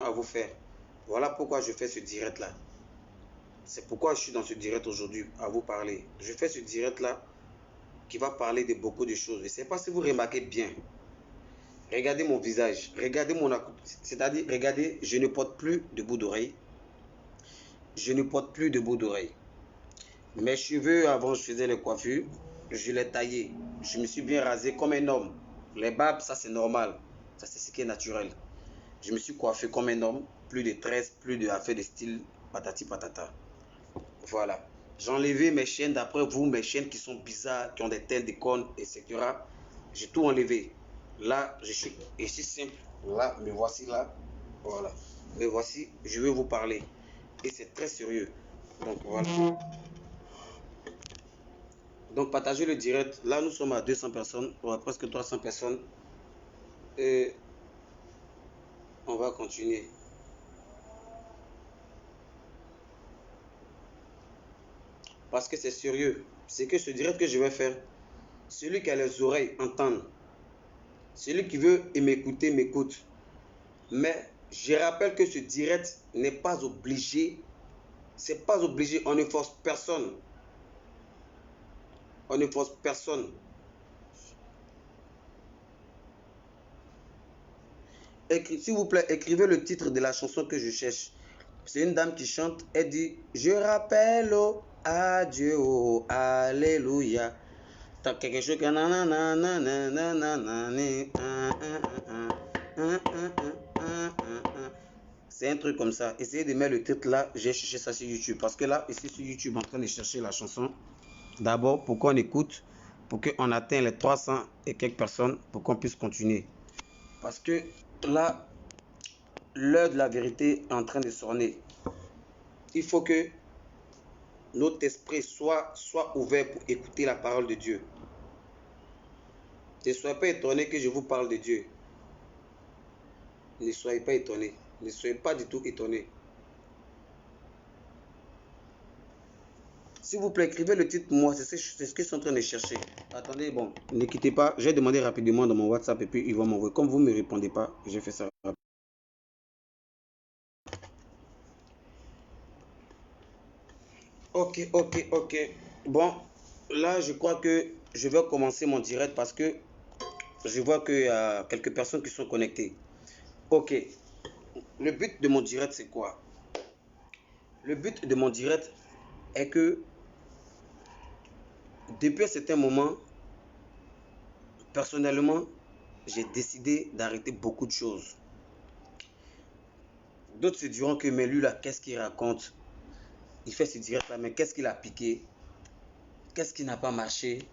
à vous faire. Voilà pourquoi je fais ce direct là. C'est pourquoi je suis dans ce direct aujourd'hui à vous parler. Je fais ce direct là qui va parler de beaucoup de choses. Je ne sais pas si vous remarquez bien. Regardez mon visage, regardez mon c'est-à-dire regardez, je ne porte plus de bout d'oreille. Je ne porte plus de bout d'oreille. Mes cheveux avant je faisais les coiffures, je les taillais. Je me suis bien rasé comme un homme. Les barbes, ça c'est normal. Ça c'est ce qui est naturel. Je me suis coiffé comme un homme, plus de tresses, plus de affaires de style patati patata. Voilà. J'ai enlevé mes chaînes d'après vous, mes chaînes qui sont bizarres, qui ont des têtes, des cônes, etc. J'ai tout enlevé. Là, je suis ici simple. Là, me voici là. Voilà. Me voici, je vais vous parler. Et c'est très sérieux. Donc voilà. Donc partagez le direct. Là, nous sommes à 200 personnes, ou à presque 300 personnes. Et on va continuer. Parce que c'est sérieux. C'est que ce direct que je vais faire, celui qui a les oreilles entende. Celui qui veut m'écouter, m'écoute. Mais je rappelle que ce direct n'est pas obligé. C'est pas obligé. On ne force personne. On ne force personne. S'il vous plaît, écrivez le titre de la chanson que je cherche. C'est une dame qui chante. Elle dit: je rappelle à Dieu, oh, alléluia. T'as quelque chose que c'est un truc comme ça. Essayez de mettre le titre là. J'ai cherché ça sur YouTube. Parce que là, ici sur YouTube, en train de chercher la chanson. D'abord, pour qu'on écoute, pour qu'on atteigne les 300 et quelques personnes, pour qu'on puisse continuer. Parce que là, l'heure de la vérité est en train de sonner. Il faut que notre esprit soit ouvert pour écouter la parole de Dieu. Ne soyez pas étonnés que je vous parle de Dieu. Ne soyez pas étonnés. Ne soyez pas du tout étonnés. S'il vous plaît, écrivez le titre pour moi. C'est ce que je suis en train de chercher. Attendez, bon, ne quittez pas. J'ai demandé rapidement dans mon WhatsApp et puis ils vont m'envoyer. Comme vous ne me répondez pas, j'ai fait ça. Ok. Bon, là, je crois que je vais commencer mon direct parce que je vois qu'il y a quelques personnes qui sont connectées. Ok. Le but de mon direct, c'est quoi? Le but de mon direct est que depuis un certain moment, personnellement, j'ai décidé d'arrêter beaucoup de choses. D'autres se diront que, mais lui là, qu'est-ce qu'il raconte? Il fait ce direct là, mais qu'est-ce qu'il a piqué? Qu'est-ce qui n'a pas marché?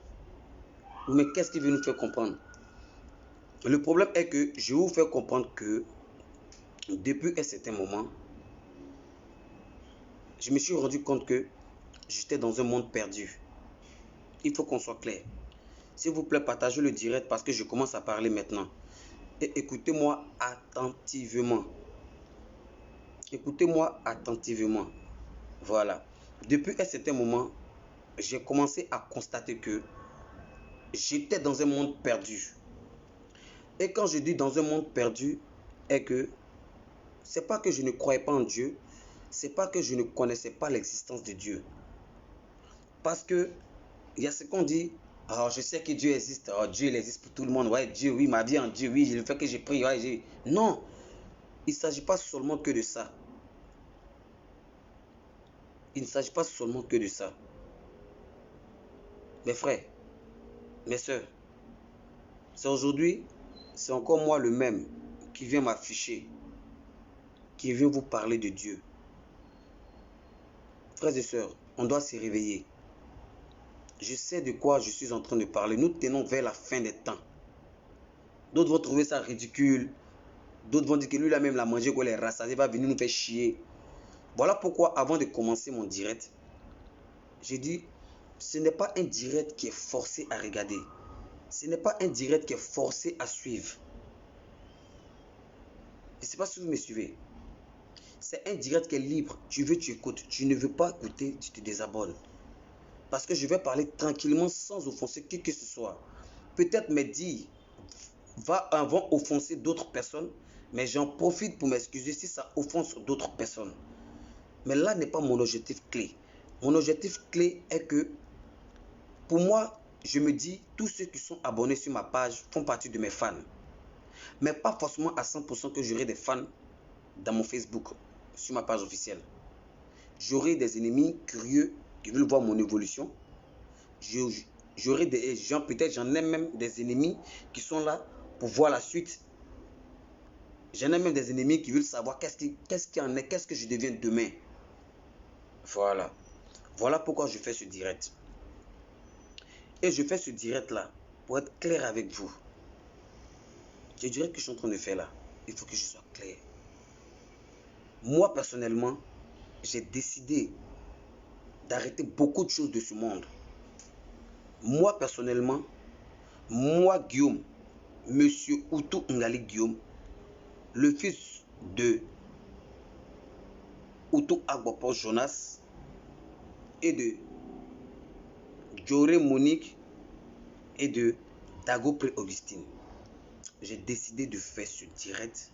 Mais qu'est-ce qu'il veut nous faire comprendre? Le problème est que je vais vous faire comprendre que depuis un certain moment, je me suis rendu compte que j'étais dans un monde perdu. Il faut qu'on soit clair. S'il vous plaît, partagez le direct parce que je commence à parler maintenant. Et écoutez-moi attentivement. Écoutez-moi attentivement. Voilà. Depuis un certain moment, j'ai commencé à constater que j'étais dans un monde perdu. Et quand je dis dans un monde perdu, est que c'est pas que je ne croyais pas en Dieu, c'est pas que je ne connaissais pas l'existence de Dieu. Parce que il y a ce qu'on dit: oh, je sais que Dieu existe, oh, Dieu il existe pour tout le monde, ouais, Dieu, oui, ma vie en Dieu, oui, le fait que j'ai prié, ouais, non, il ne s'agit pas seulement que de ça. Il ne s'agit pas seulement que de ça. Mes frères, mes soeurs, c'est aujourd'hui, c'est encore moi le même qui vient m'afficher, qui vient vous parler de Dieu. Frères et sœurs, on doit se réveiller. Je sais de quoi je suis en train de parler. Nous tenons vers la fin des temps. D'autres vont trouver ça ridicule. D'autres vont dire que lui là même l'a mangé, quoi, les rassasiés, va venir nous faire chier. Voilà pourquoi avant de commencer mon direct, j'ai dit, ce n'est pas un direct qui est forcé à regarder. Ce n'est pas un direct qui est forcé à suivre. Je ne sais pas si vous me suivez. C'est un direct qui est libre. Tu veux, tu écoutes. Tu ne veux pas écouter, tu te désabonnes. Parce que je vais parler tranquillement sans offenser qui que ce soit. Peut-être me dire vont offenser d'autres personnes, Mais j'en profite pour m'excuser si ça offense d'autres personnes. Mais là n'est pas mon objectif clé. Mon objectif clé est que, pour moi, je me dis, tous ceux qui sont abonnés sur ma page font partie de mes fans. Mais pas forcément à 100% que j'aurai des fans dans mon Facebook, sur ma page officielle. J'aurai des ennemis curieux qui veulent voir mon évolution. J'aurai des gens, peut-être j'en ai même des ennemis qui sont là pour voir la suite. J'en ai même des ennemis qui veulent savoir qu'est-ce qu'il en est, qu'est-ce que je deviens demain. Voilà. Voilà pourquoi je fais ce direct. Et je fais ce direct là pour être clair avec vous. Ce direct que je suis en train de faire là, il faut que je sois clair. Moi personnellement, j'ai décidé d'arrêter beaucoup de choses de ce monde. Moi personnellement, moi Guillaume, Monsieur Outou Ngali Guillaume, le fils de Outou Agbopo Jonas et de Joré Monique et de Dago Pré-Augustine. J'ai décidé de faire ce direct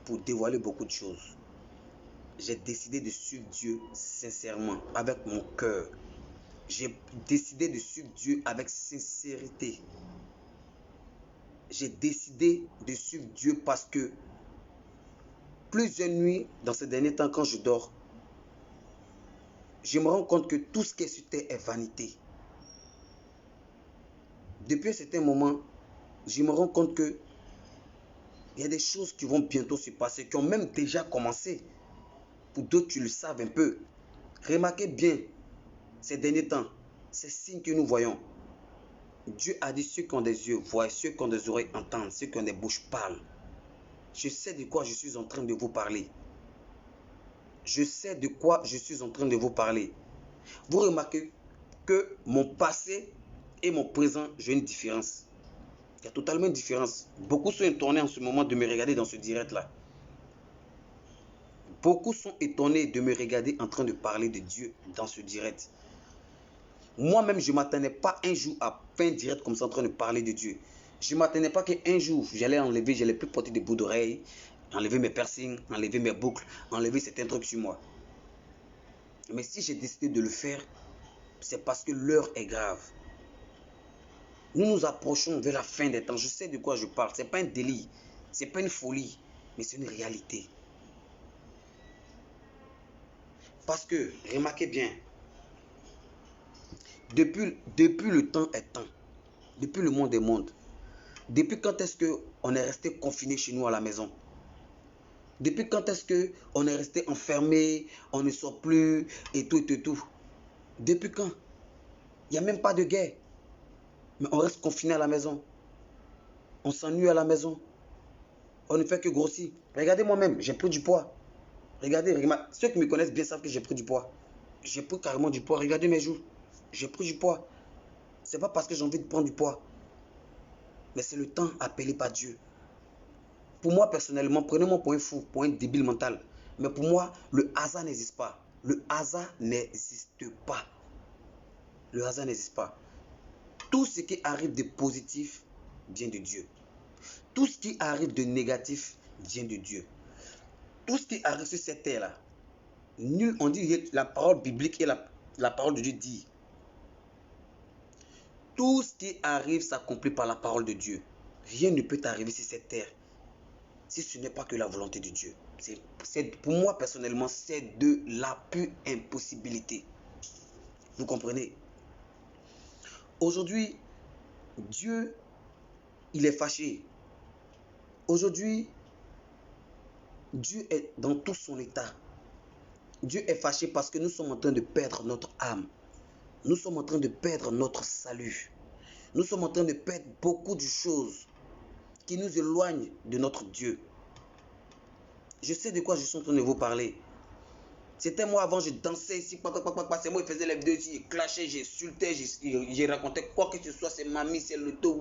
pour dévoiler beaucoup de choses. J'ai décidé de suivre Dieu sincèrement, avec mon cœur. J'ai décidé de suivre Dieu avec sincérité. J'ai décidé de suivre Dieu parce que plusieurs nuits, dans ces derniers temps, quand je dors, je me rends compte que tout ce qui est sur terre est vanité. Depuis un certain moment, je me rends compte que il y a des choses qui vont bientôt se passer, qui ont même déjà commencé. Pour d'autres, tu le savent un peu. Remarquez bien, ces derniers temps, ces signes que nous voyons. Dieu a dit, ceux qui ont des yeux voient, ceux qui ont des oreilles entendent, ceux qui ont des bouches parlent. Je sais de quoi je suis en train de vous parler. Je sais de quoi je suis en train de vous parler. Vous remarquez que mon passé et mon présent, j'ai une différence. Il y a totalement une différence. Beaucoup sont étonnés en ce moment de me regarder dans ce direct-là. Beaucoup sont étonnés de me regarder en train de parler de Dieu dans ce direct. Moi-même, je ne m'attendais pas un jour à faire un direct comme ça en train de parler de Dieu. Je ne m'attendais pas qu'un jour, j'allais plus porter des bouts d'oreilles, enlever mes piercings, enlever mes boucles, enlever certains trucs sur moi. Mais si j'ai décidé de le faire, c'est parce que l'heure est grave. Nous nous approchons vers la fin des temps. Je sais de quoi je parle. Ce n'est pas un délire, ce n'est pas une folie, mais c'est une réalité. Parce que, remarquez bien, depuis le temps est temps, depuis le monde est monde, depuis quand est-ce qu'on est resté confiné chez nous à la maison? Depuis quand est-ce qu'on est resté enfermé, on ne sort plus et tout et tout? Depuis quand? Il n'y a même pas de guerre. Mais on reste confiné à la maison. On s'ennuie à la maison. On ne fait que grossir. Regardez moi-même, j'ai pris du poids. Regardez, ceux qui me connaissent bien savent que j'ai pris du poids. J'ai pris carrément du poids. Regardez mes joues. J'ai pris du poids. C'est pas parce que j'ai envie de prendre du poids. Mais c'est le temps appelé par Dieu. Pour moi, personnellement, prenez-moi pour un fou, pour un débile mental. Mais pour moi, le hasard n'existe pas. Le hasard n'existe pas. Le hasard n'existe pas. Tout ce qui arrive de positif vient de Dieu. Tout ce qui arrive de négatif vient de Dieu. Tout ce qui arrive sur cette terre-là, on dit la parole biblique et la parole de Dieu dit. Tout ce qui arrive s'accomplit par la parole de Dieu. Rien ne peut arriver sur cette terre si ce n'est pas que la volonté de Dieu. Pour moi, personnellement, c'est de la pure impossibilité. Vous comprenez? Aujourd'hui, Dieu, il est fâché. Aujourd'hui, Dieu est dans tout son état. Dieu est fâché parce que nous sommes en train de perdre notre âme. Nous sommes en train de perdre notre salut. Nous sommes en train de perdre beaucoup de choses qui nous éloignent de notre Dieu. Je sais de quoi je suis en train de vous parler. C'était moi avant, je dansais ici, c'est moi qui faisais les vidéos ici, je clashais, j'insultais, je racontais quoi que ce soit, c'est mamie, c'est le tout.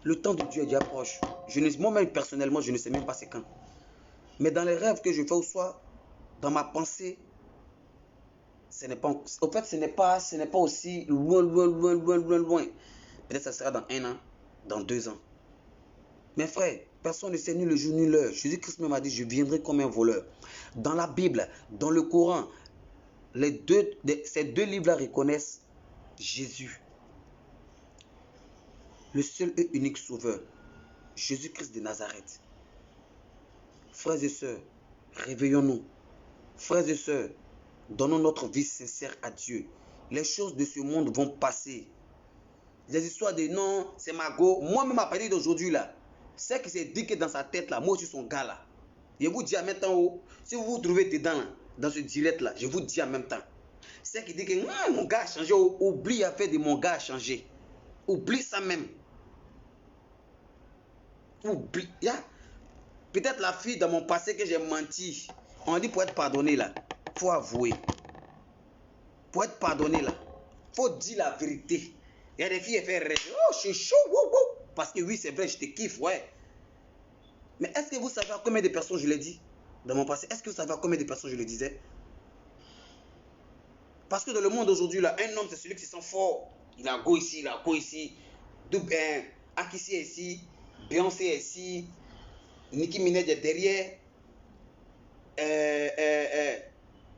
Le temps de Dieu est déjà proche. Moi-même personnellement, je ne sais même pas c'est quand. Mais dans les rêves que je fais ou soit dans ma pensée, ce n'est pas aussi loin. Peut-être que ça sera dans 1 an, dans 2 ans. Mes frères, personne ne sait ni le jour ni l'heure. Jésus-Christ même a dit, je viendrai comme un voleur. Dans la Bible, dans le Coran, ces deux livres-là reconnaissent Jésus, le seul et unique sauveur, Jésus-Christ de Nazareth. Frères et sœurs, réveillons-nous. Frères et sœurs, donnons notre vie sincère à Dieu. Les choses de ce monde vont passer. Les histoires de non, c'est Mago. Moi-même, à partir d'aujourd'hui, là, c'est qui s'est dit que dans sa tête, là, moi aussi, son gars, là. Je vous dis en même temps, si vous vous trouvez dedans, là, dans ce direct, là, je vous dis en même temps. C'est qui dit que mon gars a changé. Oublie à faire de mon gars a changé. Oublie ça même. Oublie. Yeah. Peut-être la fille dans mon passé que j'ai menti. On dit pour être pardonné, là. Faut avouer. Pour être pardonné, là. Faut dire la vérité. Il y a des filles qui font rêver. Oh, je suis chaud. Wow, wow. Parce que oui, c'est vrai, je te kiffe, ouais. Mais est-ce que vous savez à combien de personnes je l'ai dit dans mon passé? Est-ce que vous savez à combien de personnes je le disais? Parce que dans le monde aujourd'hui, là, un homme, c'est celui qui se sent fort. Il a go ici, il a go ici. Akissi est ici. Beyoncé est ici. Nicki Minaj est derrière.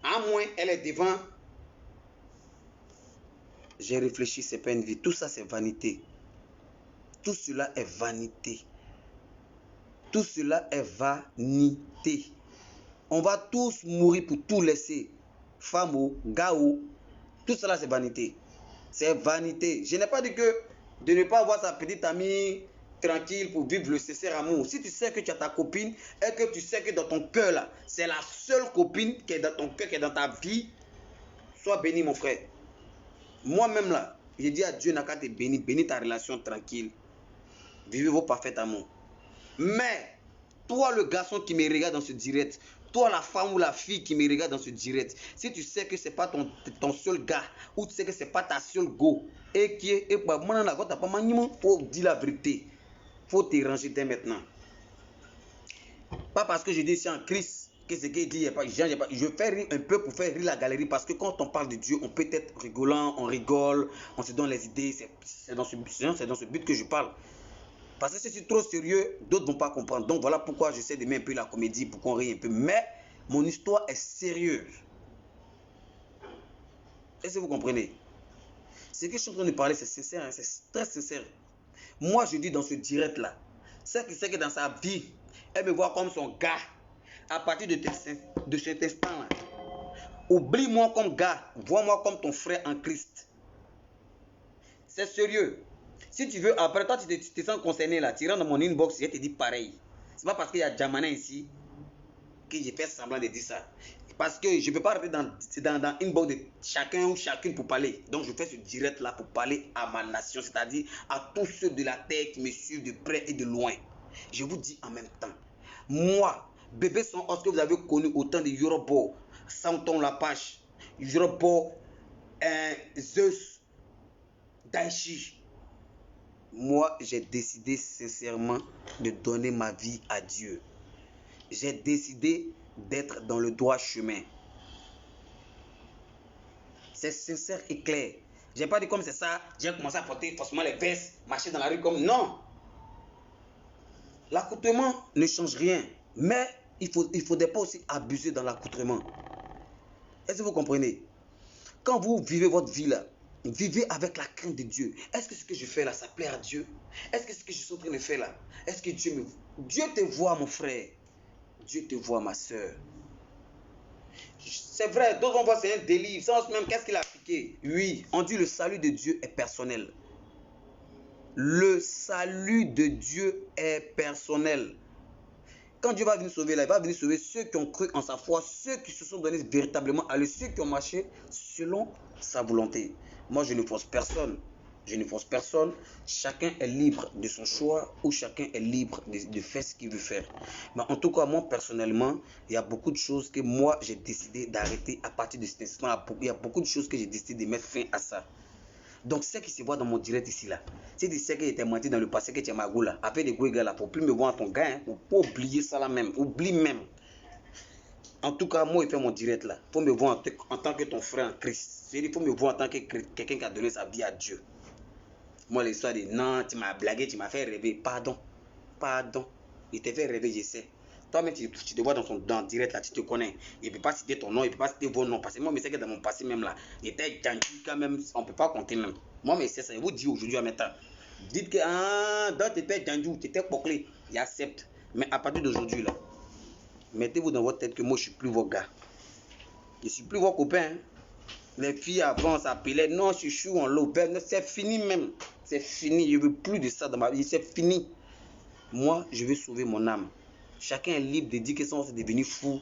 À moins, elle est devant. J'ai réfléchi, c'est pas une vie. Tout ça, c'est vanité. Tout cela est vanité. Tout cela est vanité. On va tous mourir pour tout laisser. Femme ou gars ou. Tout cela, c'est vanité. C'est vanité. Je n'ai pas dit que de ne pas avoir sa petite amie tranquille pour vivre le sincère amour. Si tu sais que tu as ta copine et que tu sais que dans ton cœur, là, c'est la seule copine qui est dans ton cœur, qui est dans ta vie, sois béni, mon frère. Moi-même, là, j'ai dit à Dieu, n'a qu'à te bénir, bénis ta relation tranquille. Vivez vos parfaits amours. Mais, toi, le garçon qui me regarde dans ce direct, toi, la femme ou la fille qui me regarde dans ce direct, si tu sais que ce n'est pas ton seul gars, ou tu sais que ce n'est pas ta seule go, et qui est, faut dire la vérité. Faut te ranger dès maintenant. Pas parce que je dis c'est en Christ que ce qu'il dit, je fais rire un peu pour faire rire la galerie, parce que quand on parle de Dieu, on peut être rigolant, on rigole, on se donne les idées, c'est dans ce but que je parle. Parce que si c'est trop sérieux, d'autres ne vont pas comprendre. Donc voilà pourquoi j'essaie de mettre un peu la comédie pour qu'on rie un peu. Mais mon histoire est sérieuse. Est-ce que vous comprenez? Ce que je suis en train de parler, c'est sincère, hein, c'est très sincère. Moi, je dis dans ce direct-là, c'est qui sait que dans sa vie, elle me voit comme son gars. À partir de cet instant-là, oublie-moi comme gars, vois-moi comme ton frère en Christ. C'est sérieux. Si tu veux, après toi, tu te sens concerné là, tu rentres dans mon inbox, je te dis pareil. C'est pas parce qu'il y a Jamana ici que j'ai fait semblant de dire ça. Parce que je ne peux pas rentrer dans l'inbox de chacun ou chacune pour parler. Donc je fais ce direct là pour parler à ma nation, c'est-à-dire à tous ceux de la terre qui me suivent de près et de loin. Je vous dis en même temps, moi, bébé son os que vous avez connu au temps de Yorobo, Santon Lapache, Yorobo, Zeus, Daichi. Moi, j'ai décidé sincèrement de donner ma vie à Dieu. J'ai décidé d'être dans le droit chemin. C'est sincère et clair. Je n'ai pas dit comme c'est ça, j'ai commencé à porter forcément les vestes, marcher dans la rue comme... Non. L'accoutrement ne change rien. Mais il ne faudrait pas aussi abuser dans l'accoutrement. Est-ce que vous comprenez? Quand vous vivez votre vie là, vivez avec la crainte de Dieu. Est-ce que ce que je fais là, ça plaît à Dieu? Est-ce que ce que je suis en train de faire là, est-ce que Dieu te voit, mon frère? Dieu te voit, ma soeur. C'est vrai, d'autres vont voir c'est un délire. Sans même, qu'est-ce qu'il a appliqué? Oui, on dit le salut de Dieu est personnel. Le salut de Dieu est personnel. Quand Dieu va venir sauver là, il va venir sauver ceux qui ont cru en sa foi, ceux qui se sont donnés véritablement à lui, ceux qui ont marché selon sa volonté. Moi, je ne force personne. Je ne force personne. Chacun est libre de son choix ou chacun est libre de faire ce qu'il veut faire. Mais en tout cas, moi, personnellement, il y a beaucoup de choses que moi, j'ai décidé d'arrêter à partir de cet instant. Il y a beaucoup de choses que j'ai décidé de mettre fin à ça. Donc, ce qui se voit dans mon direct ici, là, si tu sais que j'étais menti dans le passé, que tu es ma go là, avec des gars là, pour plus me voir ton gars, hein, pour oublier ça là même, oublie même. En tout cas, moi, il fait mon direct là. Il faut me voir en tant que ton frère en Christ. Il faut me voir en tant que quelqu'un qui a donné sa vie à Dieu. Moi, l'histoire de non, tu m'as blagué, tu m'as fait rêver, pardon. pardon. Il te fait rêver, je sais. Toi-même, tu te vois dans direct là, tu te connais. Il ne peut pas citer ton nom, il ne peut pas citer vos noms. Parce que moi, je sais que dans mon passé même là, j'étais gentil quand même, on ne peut pas compter même. Moi, mais c'est ça, je vous dis aujourd'hui en même temps. Dites que, dans tu étais gentil, tu étais bouclé, j'accepte. Mais à partir d'aujourd'hui là, mettez-vous dans votre tête que moi, je ne suis plus vos gars. Je ne suis plus vos copains. Hein. Les filles avant s'appelaient, non, chouchou, on l'opère. C'est fini même. C'est fini, je ne veux plus de ça dans ma vie, c'est fini. Moi, je veux sauver mon âme. Chacun est libre de dire que son c'est devenu fou.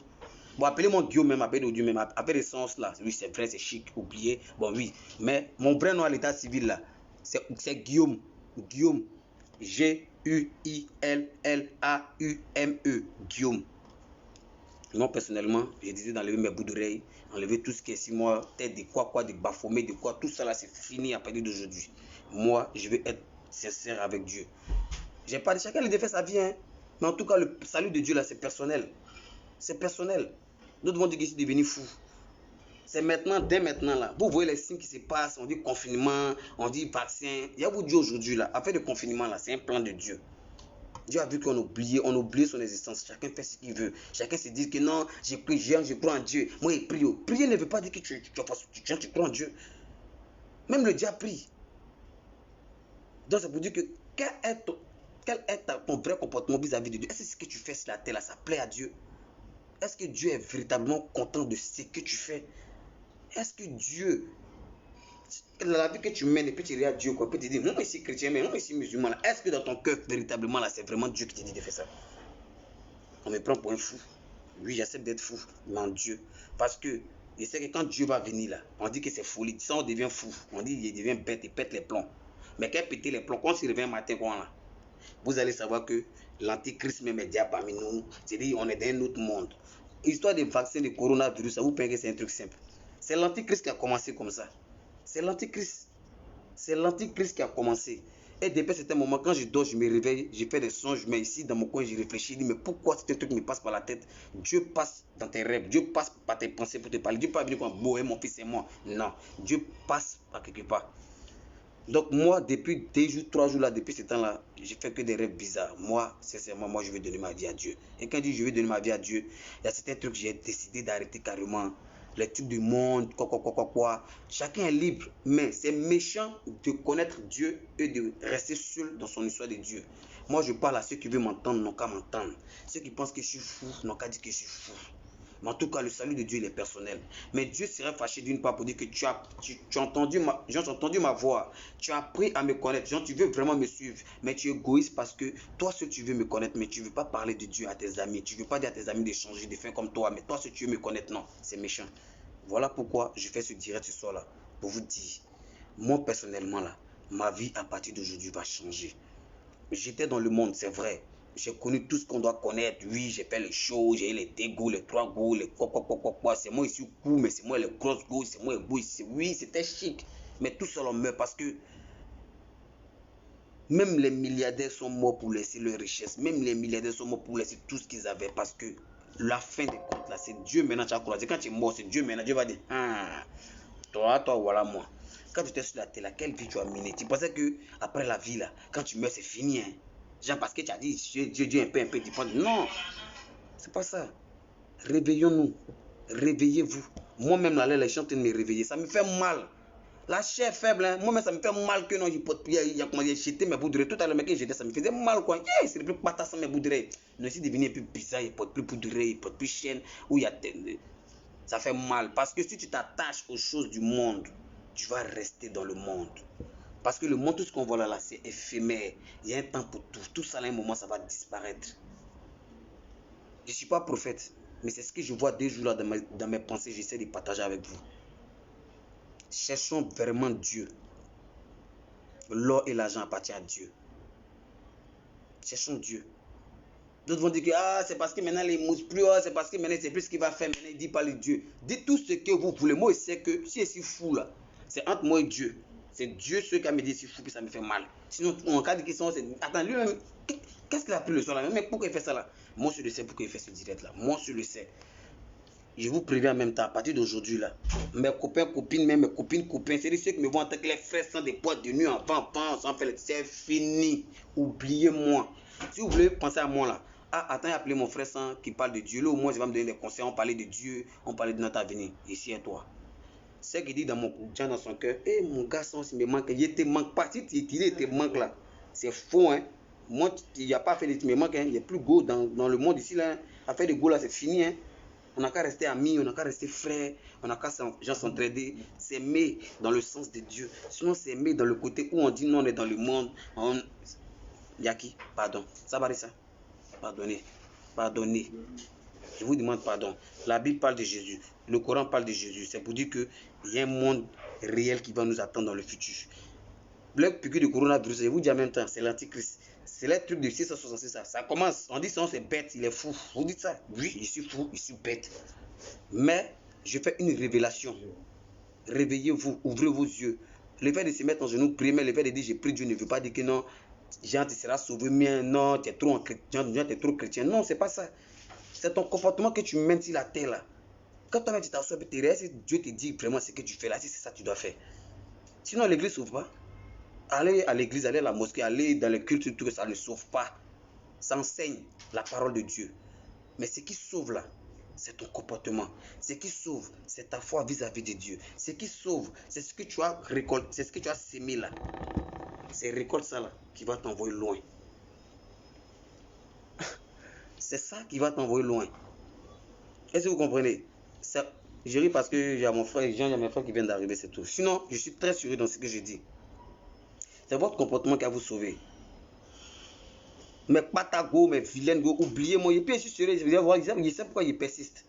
Bon, appelez-moi Guillaume même, appelez Dieu même, appelez le sens là. Oui, c'est vrai, c'est chic, oublié. Bon, oui. Mais mon vrai nom à l'état civil là, c'est Guillaume. Guillaume. G-U-I-L-L-A-U-M-E. Guillaume. Moi, personnellement, j'ai décidé d'enlever mes bouts d'oreilles, enlever tout ce qui est 6 mois, tête de quoi, de baphomet, de quoi. Tout ça là, c'est fini à partir d'aujourd'hui. Moi, je veux être sincère avec Dieu. J'ai pas dit chacun il défait sa vie, hein. Mais en tout cas, le salut de Dieu là, c'est personnel. C'est personnel. D'autres vont dire que je suis devenu fou. C'est maintenant, dès maintenant là. Vous voyez les signes qui se passent, on dit confinement, on dit vaccin. Il y a vous dit aujourd'hui là, affaire de confinement là, c'est un plan de Dieu. Dieu a vu qu'on on oublie son existence. Chacun fait ce qu'il veut. Chacun se dit que non, j'ai pris, je crois en Dieu. Moi, je prie. Prier ne veut pas dire que tu crois en Dieu. Même le diable prie. Donc, ça veut dire que quel est ton vrai comportement vis-à-vis de Dieu? Est-ce que ce que tu fais sur la terre là, ça plaît à Dieu? Est-ce que Dieu est véritablement content de ce que tu fais? Est-ce que Dieu, la vie que tu mènes, et puis tu regardes Dieu, quoi, puis tu dis, moi je suis chrétien, mais moi je suis musulman, là. Est-ce que dans ton cœur, véritablement, là, c'est vraiment Dieu qui te dit de faire ça? On me prend pour un fou. Oui, j'accepte d'être fou, mais en Dieu. Parce que je sais que quand Dieu va venir, là, on dit que c'est folie. Ça, on devient fou. On dit qu'il devient bête, il pète les plombs. Mais quand il pète les plombs, quand il revient matin, quoi, là, vous allez savoir que l'antichrist même est déjà parmi nous. C'est-à-dire on est dans un autre monde. Histoire des vaccins de coronavirus, ça vous paraît que c'est un truc simple. C'est l'antichrist qui a commencé comme ça. C'est l'antichrist. C'est l'antichrist qui a commencé. Et depuis cet moment, quand je dors, je me réveille, je fais des songes, mais ici dans mon coin, je réfléchis, je dis, mais pourquoi ce truc me passe par la tête? Dieu passe dans tes rêves, Dieu passe par tes pensées pour te parler. Dieu n'est pas venu comme bon, mon fils et moi. Non, Dieu passe par quelque part. Donc moi, depuis 2 jours, 3 jours là, depuis ce temps-là, je fais que des rêves bizarres. Moi, sincèrement, moi, je vais donner ma vie à Dieu. Et quand je dis je vais donner ma vie à Dieu, il y a certains trucs que j'ai décidé d'arrêter carrément. Les trucs du monde, quoi. Chacun est libre, mais c'est méchant de connaître Dieu et de rester seul dans son histoire de Dieu. Moi, je parle à ceux qui veulent m'entendre, n'ont qu'à m'entendre. Ceux qui pensent que je suis fou, n'ont qu'à dire que je suis fou. Mais en tout cas, le salut de Dieu, il est personnel. Mais Dieu serait fâché d'une part pour dire que tu as entendu ma voix. Tu as appris à me connaître. Genre, tu veux vraiment me suivre. Mais tu es égoïste parce que toi, seul, tu veux me connaître. Mais tu ne veux pas parler de Dieu à tes amis. Tu ne veux pas dire à tes amis de changer, de faire comme toi. Mais toi, seul, tu veux me connaître. Non, c'est méchant. Voilà pourquoi je fais ce direct ce soir là. Pour vous dire, moi, personnellement, là, ma vie à partir d'aujourd'hui va changer. J'étais dans le monde, c'est vrai. J'ai connu tout ce qu'on doit connaître. Oui, j'ai fait les shows, j'ai eu les 2 goûts, les 3 goûts, les quoi. C'est moi ici court, mais c'est moi les grosses goûts, c'est moi les goûts ici. Oui, c'était chic. Mais tout ça, on meurt parce que même les milliardaires sont morts pour laisser leur richesse. Même les milliardaires sont morts pour laisser tout ce qu'ils avaient parce que la fin des comptes, là, c'est Dieu maintenant qui a croisé. Quand tu es mort, c'est Dieu maintenant. Dieu va dire, toi, voilà moi. Quand tu étais sur la terre, là, quelle vie tu as mené? Tu pensais que après la vie, là, quand tu meurs, c'est fini, hein? Genre parce que tu as dit, Dieu un peu, tu penses, non, c'est pas ça. Réveillons-nous, réveillez-vous. Moi-même, là, les gens de me réveiller, ça me fait mal. La chair faible, hein? Moi-même, ça me fait mal que non, il y a comment dire, jeter mes bouts de tout à l'heure, mais que j'étais, ça me faisait mal, quoi. C'est plus patate sans mes bouts de rêve. Non, c'est devenu un peu bizarre, il porte plus bouts de rêve, il porte plus chaîne, où il y a. Ça fait mal. Parce que si tu t'attaches aux choses du monde, tu vas rester dans le monde. Parce que le monde, tout ce qu'on voit là, c'est éphémère. Il y a un temps pour tout. Tout ça, à un moment, ça va disparaître. Je ne suis pas prophète, mais c'est ce que je vois 2 jours là dans mes pensées. J'essaie de partager avec vous. Cherchons vraiment Dieu. L'or et l'argent appartiennent à Dieu. Cherchons Dieu. D'autres vont dire que c'est parce que maintenant les mousses plus, c'est parce que maintenant c'est plus ce qu'il va faire. Maintenant il dit pas le Dieu. Dites tout ce que vous voulez. Moi je sais que si je suis fou là, c'est entre moi et Dieu. C'est Dieu ce qui me dit je suis fou puis ça me fait mal. Sinon en cas de question c'est attends lui-même qu'est-ce qu'il a pris le soir là? Mais pourquoi il fait ça là? Moi je le sais pourquoi il fait ce direct là. Moi je le sais. Je vous préviens en même temps, à partir d'aujourd'hui là, mes copains, copines, même mes copines, copains, c'est ceux qui me voient en tant que les frères sans des boîtes de nuit, enfants, c'est fini. Oubliez-moi. Si vous voulez penser à moi là, ah, attends, appelez mon frère sans qui parle de Dieu. Là, au moins, il va me donner des conseils. On parlait de Dieu, on parlait de notre avenir. Ici et toi. C'est qui dit dans mon dans son cœur, eh mon garçon, il me manque, il te manque pas. Si tu te manque là, c'est faux, hein. Moi, il n'y a pas fait de me manque, hein. Il n'y a plus go dans le monde ici là. À faire de go là, c'est fini, hein. On n'a qu'à rester amis, on n'a qu'à rester frères, on n'a qu'à s'entraider, s'aimer dans le sens de Dieu. Sinon, s'aimer dans le côté où on dit non, on est dans le monde. Yaki, pardon. Ça va ça. Pardonnez. Pardonnez. Je vous demande pardon. La Bible parle de Jésus. Le Coran parle de Jésus. C'est pour dire qu'il y a un monde réel qui va nous attendre dans le futur. Le piqûre de coronavirus, je vous dis en même temps, c'est l'antichrist. C'est le truc de 666. Ça commence. On dit ça, c'est bête, il est fou. Vous dites ça? Oui, je suis fou, je suis bête. Mais je fais une révélation. Réveillez-vous, ouvrez vos yeux. Le fait de se mettre en genoux, prier, mais le fait de dire j'ai pris Dieu ne veut pas dire que non, Jean, tu seras sauvé, mais non, tu es trop chrétien. Non, c'est pas ça. C'est ton comportement que tu mènes sur la terre là. Quand toi-même tu t'assois, tu restes, Dieu te dit vraiment ce que tu fais là, si c'est ça que tu dois faire. Sinon, l'église ne sauve pas. Allez à l'église, allez à la mosquée, allez dans les cultes, tout ça ne sauve pas. Ça enseigne la parole de Dieu. Mais ce qui sauve là, c'est ton comportement. Ce qui sauve, c'est ta foi vis-à-vis de Dieu. Ce qui sauve, c'est ce que tu as récolté, c'est ce que tu as sémé là. C'est récolte ça là qui va t'envoyer loin. C'est ça qui va t'envoyer loin. Est-ce que vous comprenez? Ça, je ris parce que j'ai mon frère, j'ai mes frères qui viennent d'arriver, c'est tout. Sinon, je suis très sérieux dans ce que je dis. C'est votre comportement qui va vous sauver. Mais pas ta go, mais vilaine go, oubliez-moi. Et puis je suis sérieux, je sais pourquoi il persiste.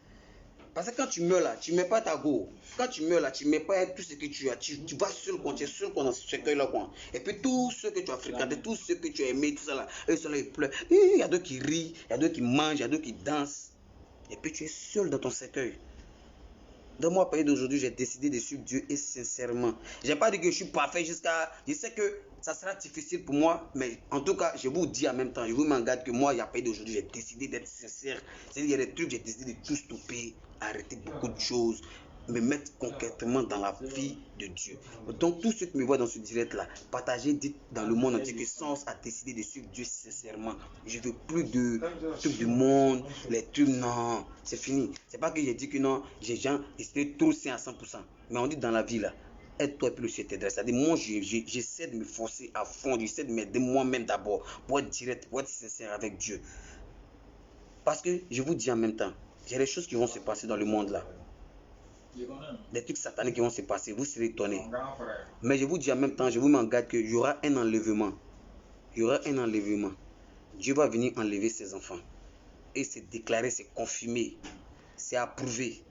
Parce que quand tu meurs là, tu ne mets pas ta go. Quand tu meurs là, tu ne mets pas tout ce que tu as. Tu vas seul quand tu es seul dans ce cercueil là. Et puis tous ceux que tu as fréquentés, tous ceux que tu as aimés, tout ça là, eux sont là, ils pleurent. Il y a d'autres qui rient, il y a d'autres qui mangent, il y a d'autres qui dansent. Et puis tu es seul dans ton cercueil. Dans moi, à partir d'aujourd'hui, j'ai décidé de suivre Dieu et sincèrement. Je n'ai pas dit que je suis parfait jusqu'à... Je sais que ça sera difficile pour moi, mais en tout cas, je vous dis en même temps, je vous m'engage que moi, à partir d'aujourd'hui, j'ai décidé d'être sincère. C'est-à-dire, il y a des trucs, j'ai décidé de tout stopper, arrêter beaucoup de choses, me mettre concrètement dans la vie de Dieu. Donc, tous ceux qui me voient dans ce direct-là, partagez, dites dans le monde entier que Sens a décidé de suivre Dieu sincèrement. Je ne veux plus de trucs du monde, les trucs, non, c'est fini. C'est pas que j'ai dit que non, j'ai gens, ils trop sains à 100%. Mais on dit dans la vie là, aide-toi et puis le ciel t'aidera. C'est-à-dire, moi, j'essaie de me forcer à fond, j'essaie de m'aider moi-même d'abord, pour être direct, pour être sincère avec Dieu. Parce que je vous dis en même temps, il y a des choses qui vont se passer dans le monde là. Des trucs sataniques qui vont se passer, vous serez étonnés. Mais je vous dis en même temps, je vous m'engage qu'il y aura un enlèvement. Il y aura un enlèvement. Dieu va venir enlever ses enfants. Et c'est déclaré, c'est confirmé, c'est approuvé.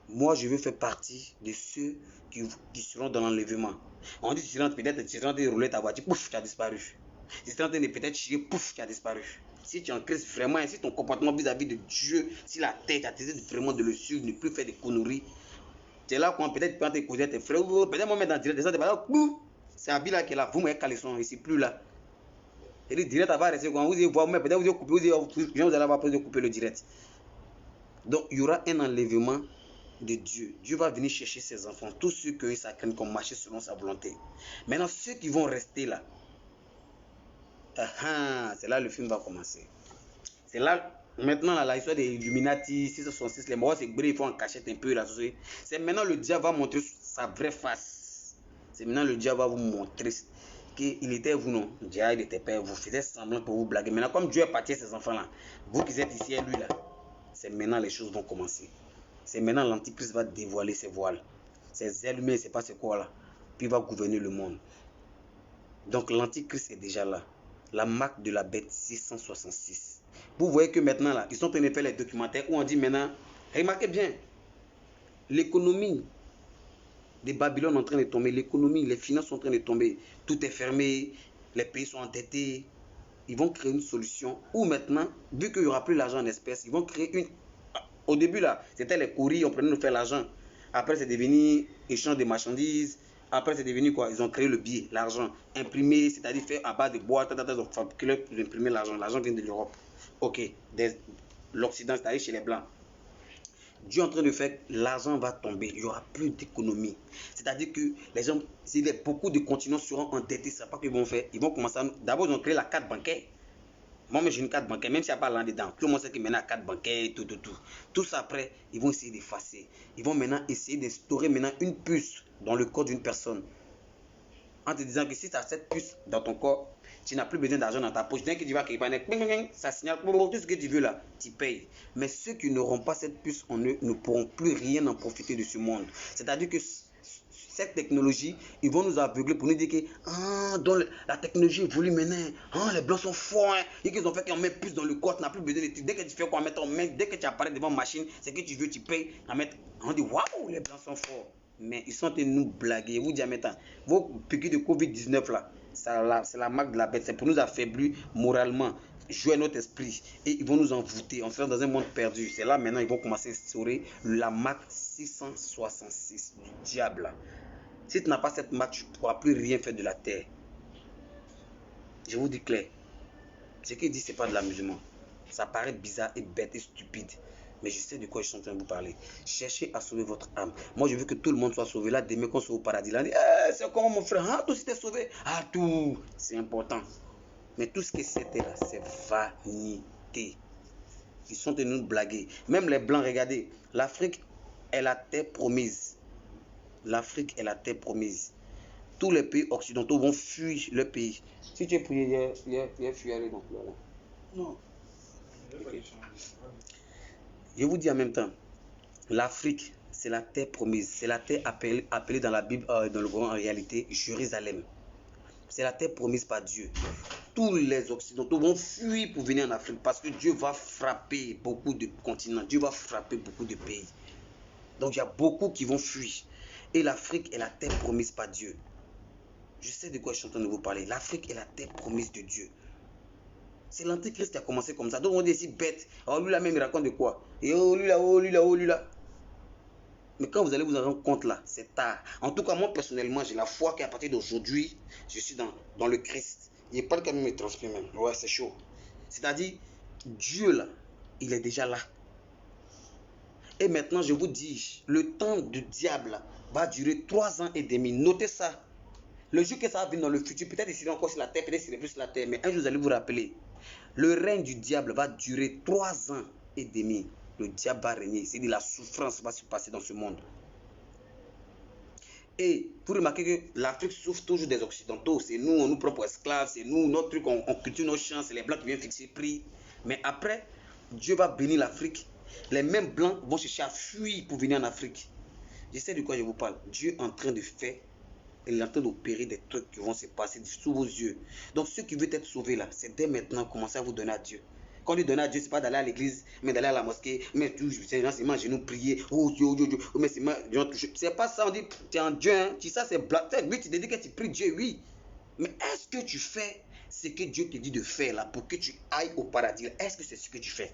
Moi, je veux faire partie de ceux qui seront dans l'enlèvement. On dit, peut-être tu es en train de rouler ta voiture, pouf, tu as disparu. Tu es en train de peut-être chier, pouf, tu as disparu. Si tu es en crise vraiment, si ton comportement vis-à-vis de Dieu, si la tête a décidé vraiment de le suivre, ne plus faire de conneries, tu es là quand peut-être tu peux te causer tes frères, peut-être moi mettre dans direct, c'est Abi là qui est là, vous m'avez caleçon, ici plus là. Et le direct va rester quand vous allez voir, mais peut-être vous allez couper, vous allez avoir peur de couper le direct. Donc il y aura un enlèvement de Dieu. Dieu va venir chercher ses enfants, tous ceux qui ont eu sa crainte, qui ont marché selon sa volonté. Maintenant, ceux qui vont rester là, c'est là le film va commencer. C'est là, maintenant, là, l'histoire des Illuminati, 666, les morts, c'est bref, il faut en cacher un peu la société. C'est maintenant le diable va montrer sa vraie face. C'est maintenant le diable va vous montrer qu'il était vous, non. Le diable, il n'était pas vous. Faisait semblant pour vous blaguer. Maintenant, comme Dieu est parti à ces enfants-là, vous qui êtes ici et lui, là, c'est maintenant les choses vont commencer. C'est maintenant l'Antichrist va dévoiler ses voiles. Ses ailes humaines, c'est pas c'est quoi là. Puis il va gouverner le monde. Donc l'Antichrist est déjà là. La marque de la bête 666. Vous voyez que maintenant là, ils sont en train de faire les documentaires où on dit maintenant, remarquez bien, l'économie de Babylone est en train de tomber, l'économie, les finances sont en train de tomber, tout est fermé, les pays sont endettés. Ils vont créer une solution où maintenant, vu qu'il n'y aura plus l'argent en espèces, ils vont créer une... Au début là, c'était les courriers, on prenait nous faire l'argent. Après c'est devenu échange de marchandises. Après c'est devenu quoi? Ils ont créé le billet, l'argent imprimé, c'est-à-dire fait à base de boîtes, ils ont fabriqué pour imprimer l'argent. L'argent vient de l'Europe. Ok, l'Occident, c'est-à-dire chez les Blancs. Dieu est en train de faire, l'argent va tomber, il n'y aura plus d'économie. C'est-à-dire que les gens, beaucoup de continents seront endettés, c'est pas qu'ils vont faire. Ils vont commencer à... D'abord, ils ont créé la carte bancaire. Moi, mais j'ai une carte bancaire, même s'il n'y a pas là dedans. Tout le monde sait que maintenant, carte bancaire, tout. Tout ça après, ils vont essayer d'effacer. Ils vont maintenant essayer d'instaurer maintenant une puce dans le corps d'une personne. En te disant que si tu as cette puce dans ton corps, tu n'as plus besoin d'argent dans ta poche. Dès que tu vas quelque part, ça signale tout ce que tu veux là, tu payes. Mais ceux qui n'auront pas cette puce en eux ne pourront plus rien en profiter de ce monde. C'est-à-dire que cette technologie, ils vont nous aveugler pour nous dire que dans la technologie évolue maintenant, les blancs sont forts, et qu'ils ont fait qu'on met plus dans le corps, tu n'as plus besoin de trucs. Dès que tu fais quoi, mettre en main, dès que tu apparais devant une machine, c'est que tu veux, tu payes, on dit waouh, les blancs sont forts. Mais ils sont en train de nous blaguer. Je vous dis en même temps, vos piqûres de Covid-19 là, c'est la marque de la bête, c'est pour nous affaiblir moralement, jouer notre esprit, et ils vont nous envoûter, on sera dans un monde perdu. C'est là maintenant ils vont commencer à instaurer la marque 666 du diable. Si tu n'as pas cette marque, tu ne pourras plus rien faire de la terre. Je vous dis clair. Ce qu'il dit, ce n'est pas de l'amusement. Ça paraît bizarre et bête et stupide. Mais je sais de quoi je suis en train de vous parler. Cherchez à sauver votre âme. Moi, je veux que tout le monde soit sauvé. Là, demain qu'on soit au paradis, là, on dit, c'est comment mon frère? Ah, toi aussi t'es sauvé. Ah, tout. C'est important. Mais tout ce que c'était là, c'est vanité. Ils sont de nous blaguer. Même les blancs, regardez. L'Afrique est la terre promise. L'Afrique est la terre promise. Tous les pays occidentaux vont fuir le pays. Si tu es prié, il y a fui aller donc là. Non. Okay. Je vous dis en même temps, l'Afrique, c'est la terre promise. C'est la terre appelée dans la Bible, dans le Coran en réalité, Jérusalem. C'est la terre promise par Dieu. Tous les occidentaux vont fuir pour venir en Afrique parce que Dieu va frapper beaucoup de continents. Dieu va frapper beaucoup de pays. Donc il y a beaucoup qui vont fuir. Et l'Afrique est la terre promise par Dieu. Je sais de quoi je suis en train de vous parler. L'Afrique est la terre promise de Dieu. C'est l'antéchrist qui a commencé comme ça. Donc on dit ici bête. Oh lui là même il raconte de quoi? Et oh lui là, oh lui là, oh lui là. Mais quand vous allez vous en rendre compte là, c'est tard. En tout cas moi personnellement j'ai la foi qu'à partir d'aujourd'hui, je suis dans le Christ. Il n'y a pas le camion me transmet même. Ouais c'est chaud. C'est-à-dire Dieu là, il est déjà là. Et maintenant je vous dis, le temps du diable là, va durer 3 ans et demi. Notez ça. Le jour que ça va venir dans le futur, peut-être ici encore sur la terre, peut-être plus sur la terre, mais un jour vous allez vous rappeler, le règne du diable va durer 3 ans et demi. Le diable va régner, c'est-à-dire la souffrance va se passer dans ce monde. Et vous remarquez que l'Afrique souffre toujours des Occidentaux, c'est nous, on nous propre esclaves, c'est nous, notre truc, on cultive nos champs, c'est les Blancs qui viennent fixer le prix. Mais après, Dieu va bénir l'Afrique. Les mêmes Blancs vont chercher à fuir pour venir en Afrique. Je sais de quoi je vous parle. Dieu est en train de faire, il est en train d'opérer des trucs qui vont se passer sous vos yeux. Donc ceux qui veulent être sauvés là, c'est dès maintenant commencer à vous donner à Dieu. Quand on dit donner à Dieu, ce n'est pas d'aller à l'église, mais d'aller à la mosquée, mais tout, c'est gens à genoux prier, oh Dieu, mais c'est pas ça, on dit, tu es en Dieu, hein, tu sais, c'est blague, oui, tu te dis que tu pries Dieu, oui. Mais est-ce que tu fais ce que Dieu te dit de faire là, pour que tu ailles au paradis? Est-ce que c'est ce que tu fais?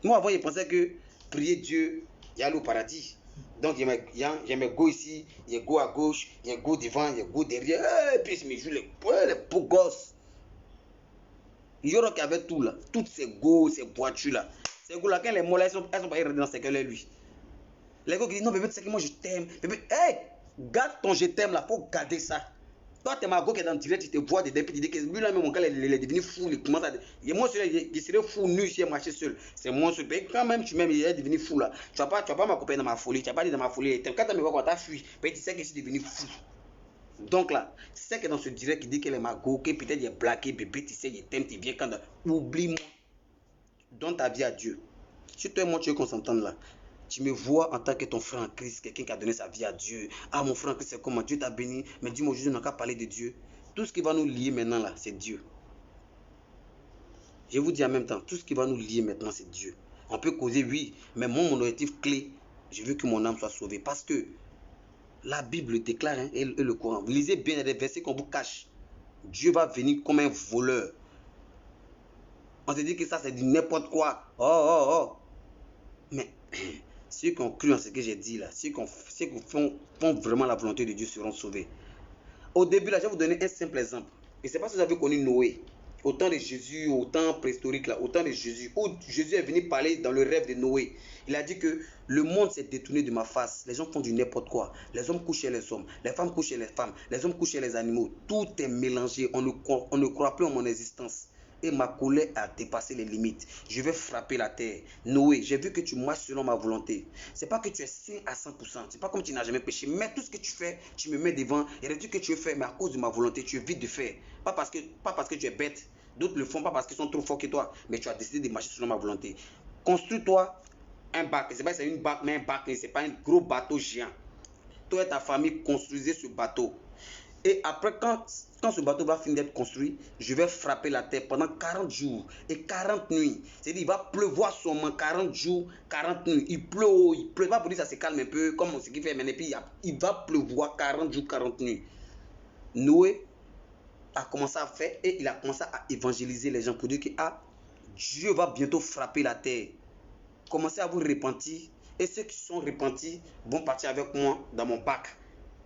Moi avant, je pensais que prier Dieu, il y a aller au paradis. Donc il y a mes go ici, il y a go à gauche, il y a go devant, il y a go derrière, et puis il me joue les beaux gosses. Il y aura qu'avec tout là, toutes ces go, ces voitures là. Ces go là, quand les mots là, elles sont pas irrédents dans ce qu'elle est lui. Les go qui disent non, bébé, tu sais que moi je t'aime. Bébé, hey, garde ton je t'aime là, faut garder ça. Toi, t'es ma go qui est dans le direct, tu te vois dedans, puis tu dis que lui là, même mon gars, il est devenu fou, il commence à. Et moi, je serais fou nu si il marchait seul. C'est moi seul. Et quand même, tu m'aimes, il est devenu fou là. Tu vas pas m'accompagner dans ma folie, tu vas pas dit dans ma folie. Quand tu me vois quand tu as fui, tu sais que je suis devenu fou. Donc là, tu sais que dans ce direct, il dit qu'elle est ma go, que peut-être il est blagué, bébé, tu sais, il t'aime, tu viens quand. Oublie-moi. Donne ta vie à Dieu. Si toi et moi, tu veux qu'on s'entende là, tu me vois en tant que ton frère en Christ, quelqu'un qui a donné sa vie à Dieu. Ah, mon frère en Christ, c'est comment? Dieu t'a béni. Mais dis-moi, aujourd'hui, on n'a qu'à parler de Dieu. Tout ce qui va nous lier maintenant là, c'est Dieu. Je vous dis en même temps, tout ce qui va nous lier maintenant, c'est Dieu. On peut causer, oui, mais mon objectif clé, je veux que mon âme soit sauvée. Parce que la Bible déclare, hein, et le Coran. Vous lisez bien les versets qu'on vous cache. Dieu va venir comme un voleur. On se dit que ça, c'est du n'importe quoi. Oh. Mais ceux qui ont cru en ce que j'ai dit là, ceux qui font vraiment la volonté de Dieu seront sauvés. Au début, là, je vais vous donner un simple exemple. Et c'est pas si vous avez connu Noé. au temps de Jésus, au temps préhistorique, là, au temps de Jésus, où Jésus est venu parler dans le rêve de Noé. Il a dit que le monde s'est détourné de ma face. Les gens font du n'importe quoi. Les hommes couchent chez les hommes, les femmes couchent chez les femmes, les hommes couchent chez les animaux. Tout est mélangé. On ne croit plus en mon existence. Et ma colère a dépassé les limites. Je vais frapper la terre. Noé, j'ai vu que tu marches selon ma volonté. C'est pas que tu es saint à 100%. C'est pas comme tu n'as jamais péché. Mais tout ce que tu fais, tu me mets devant. Il y a des trucs que tu fais, mais à cause de ma volonté, tu évites de faire. Pas parce que tu es bête. D'autres le font pas parce qu'ils sont trop forts que toi. Mais tu as décidé de marcher selon ma volonté. Construis-toi un bac. C'est pas c'est une bac, mais un bac. C'est pas un gros bateau géant. Toi et ta famille, construisez ce bateau. Et après, quand ce bateau va finir d'être construit, je vais frapper la terre pendant 40 jours et 40 nuits. C'est-à-dire, il va pleuvoir seulement 40 jours, 40 nuits. Il pleut pas pour dire ça se calme un peu, comme ce qu'il fait maintenant. Et puis, il va pleuvoir 40 jours, 40 nuits. Noé a commencé à faire et il a commencé à évangéliser les gens pour dire que Dieu va bientôt frapper la terre. Commencez à vous repentir. Et ceux qui sont repentis vont partir avec moi dans mon bac.